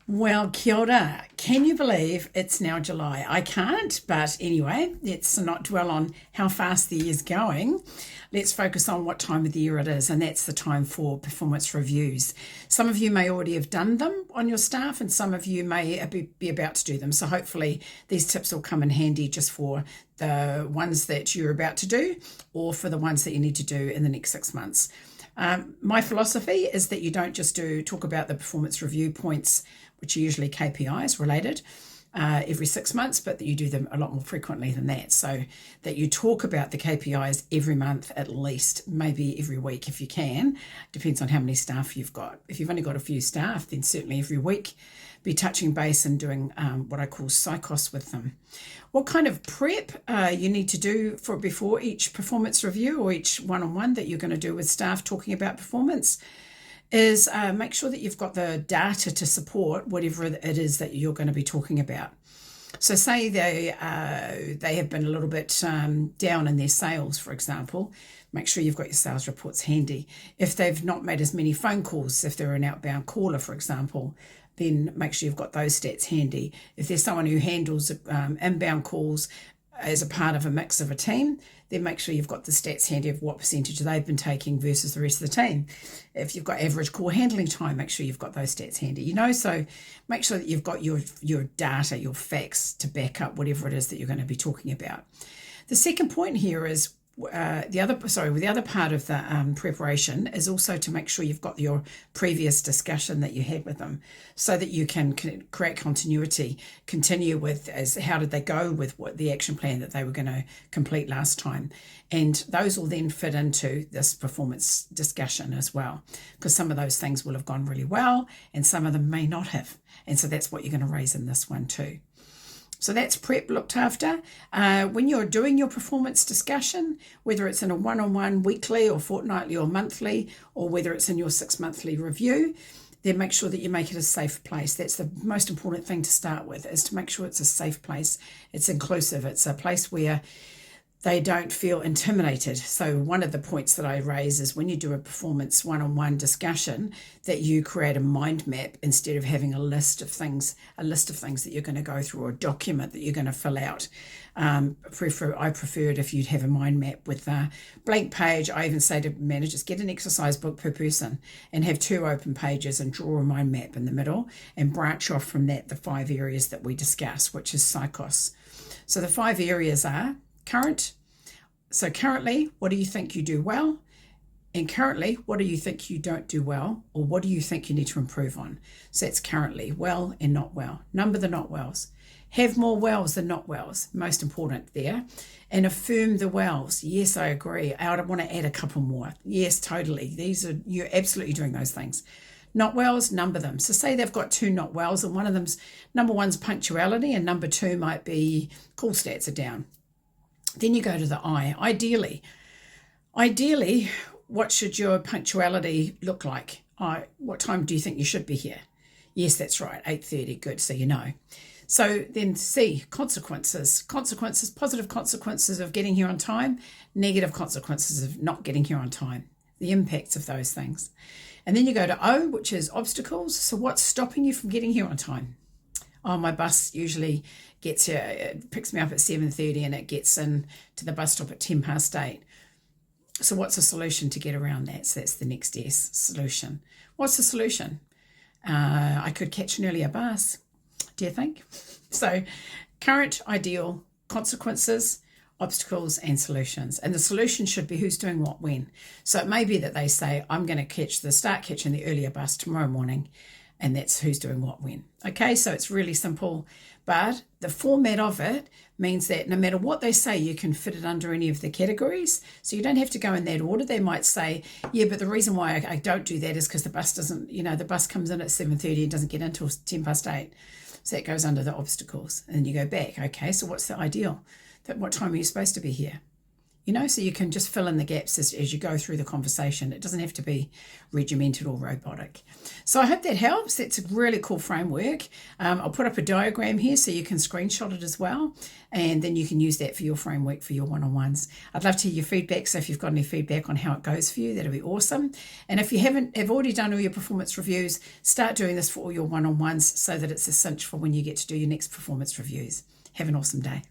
Well, kia ora. Can you believe it's now July? I can't, but anyway, let's not dwell on how fast the year's going. Let's focus on what time of the year it is, and that's the time for performance reviews. Some of you may already have done them on your staff, and some of you may be about to do them. So hopefully these tips will come in handy just for the ones that you're about to do or for the ones that you need to do in the next 6 months. My philosophy is that you don't just talk about the performance review points, which are usually KPIs related, every 6 months, but that you do them a lot more frequently than that. So that you talk about the KPIs every month at least, maybe every week if you can. Depends on how many staff you've got. If you've only got a few staff, then certainly every week be touching base and doing what I call CICOS with them. What kind of prep you need to do before each performance review or each one-on-one that you're going to do with staff talking about performance is make sure that you've got the data to support whatever it is that you're going to be talking about. So say they have been a little bit down in their sales, for example, make sure you've got your sales reports handy. If they've not made as many phone calls, if they're an outbound caller, for example, then make sure you've got those stats handy. If there's someone who handles inbound calls as a part of a mix of a team, then make sure you've got the stats handy of what percentage they've been taking versus the rest of the team. If you've got average call handling time, make sure you've got those stats handy. So make sure that you've got your data, your facts to back up whatever it is that you're going to be talking about. The second point here is the other part of the preparation is also to make sure you've got your previous discussion that you had with them so that you can create continuity, continue with how did they go with what the action plan that they were going to complete last time. And those will then fit into this performance discussion as well, because some of those things will have gone really well and some of them may not have. And so that's what you're going to raise in this one too. So that's prep looked after. When you're doing your performance discussion, whether it's in a one-on-one weekly or fortnightly or monthly, or whether it's in your 6-monthly review, then make sure that you make it a safe place. That's the most important thing to start with, is to make sure it's a safe place. It's inclusive. It's a place where they don't feel intimidated. So one of the points that I raise is when you do a performance one-on-one discussion, that you create a mind map instead of having a list of things that you're going to go through, or a document that you're going to fill out. I prefer it if you'd have a mind map with a blank page. I even say to managers, get an exercise book per person and have 2 open pages and draw a mind map in the middle and branch off from that the 5 areas that we discuss, which is CICOS. So the 5 areas are current. So currently, what do you think you do well? And currently, what do you think you don't do well? Or what do you think you need to improve on? So it's currently, well and not well. Number the not wells. Have more wells than not wells. Most important there. And affirm the wells. Yes, I agree. I want to add a couple more. Yes, totally. You're absolutely doing those things. Not wells, number them. So say they've got 2 not wells, and one of them's, number 1's punctuality, and number 2 might be call stats are down. Then you go to the I. Ideally, what should your punctuality look like? What time do you think you should be here? Yes, that's right, 8:30. Good, so you know. So then C, consequences. Consequences, positive consequences of getting here on time, negative consequences of not getting here on time. The impacts of those things. And then you go to O, which is obstacles. So what's stopping you from getting here on time? Oh, my bus usually gets here, it picks me up at 7:30 and it gets in to the bus stop at 8:10. So what's the solution to get around that? So that's the next S, solution. What's the solution? I could catch an earlier bus, do you think? So current, ideal, consequences, obstacles and solutions. And the solution should be who's doing what when. So it may be that they say, I'm going to start catching the earlier bus tomorrow morning, and that's who's doing what when. Okay, so it's really simple, but the format of it means that no matter what they say, you can fit it under any of the categories. So you don't have to go in that order. They might say, yeah, but the reason why I don't do that is because the bus doesn't, the bus comes in at 7:30 and doesn't get in until 8:10. So that goes under the obstacles. And you go back, okay, so what's the ideal? What time are you supposed to be here? you know, so you can just fill in the gaps as you go through the conversation. It doesn't have to be regimented or robotic. So I hope that helps. That's a really cool framework. I'll put up a diagram here so you can screenshot it as well, and then you can use that for your framework for your one-on-ones. I'd love to hear your feedback, so if you've got any feedback on how it goes for you, that'll be awesome. And if you have already done all your performance reviews, start doing this for all your one-on-ones so that it's a cinch for when you get to do your next performance reviews. Have an awesome day.